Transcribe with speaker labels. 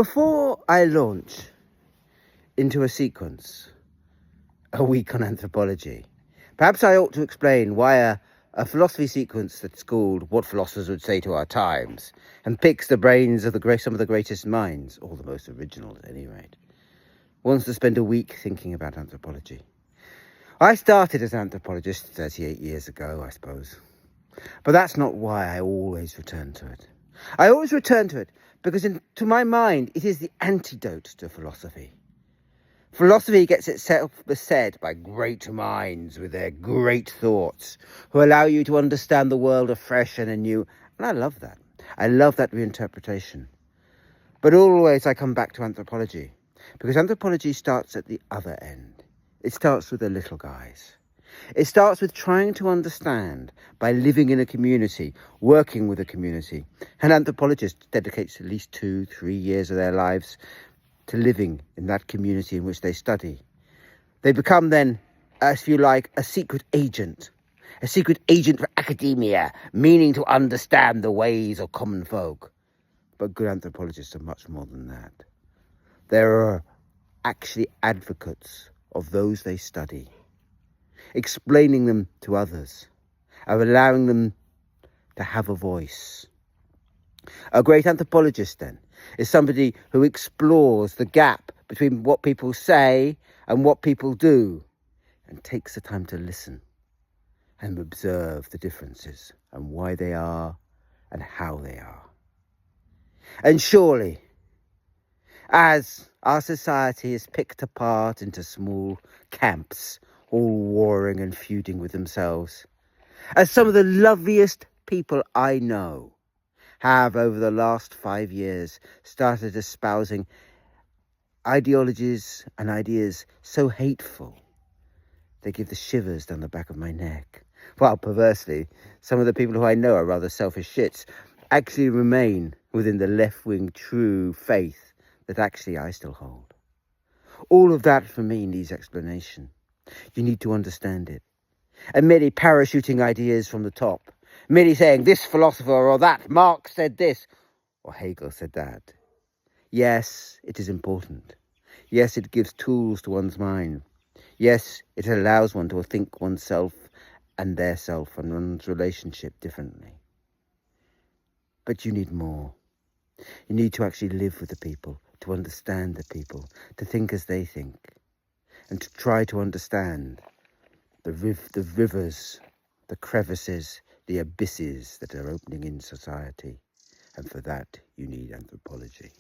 Speaker 1: Before I launch into a sequence, a week on anthropology, perhaps I ought to explain why a philosophy sequence that's called What Philosophers Would Say to Our Times and picks the brains of some of the greatest minds, or the most original at any rate, wants to spend a week thinking about anthropology. I started as an anthropologist 38 years ago, I suppose. But that's not why I always return to it. I always return to it because, to my mind, it is the antidote to philosophy. Philosophy gets itself beset by great minds with their great thoughts, who allow you to understand the world afresh and anew. And I love that. I love that reinterpretation. But always I come back to anthropology, because anthropology starts at the other end. It starts with the little guys. It starts with trying to understand by living in a community, working with a community. An anthropologist dedicates at least 2-3 years of their lives to living in that community in which they study. They become then, if you like, a secret agent for academia, meaning to understand the ways of common folk. But good anthropologists are much more than that. There are actually advocates of those they study, explaining them to others, of allowing them to have a voice. A great anthropologist, then, is somebody who explores the gap between what people say and what people do, and takes the time to listen and observe the differences and why they are and how they are. And surely, as our society is picked apart into small camps, all warring and feuding with themselves, as some of the loveliest people I know have over the last 5 years started espousing ideologies and ideas so hateful they give the shivers down the back of my neck. While perversely, some of the people who I know are rather selfish shits actually remain within the left-wing true faith that actually I still hold. All of that for me needs explanation. You need to understand it. And merely parachuting ideas from the top, merely saying this philosopher or that, Marx said this, or Hegel said that. Yes, it is important. Yes, it gives tools to one's mind. Yes, it allows one to think oneself and their self and one's relationship differently. But you need more. You need to actually live with the people, to understand the people, to think as they think, and to try to understand the rivers, the crevices, the abysses that are opening in society. And for that, you need anthropology.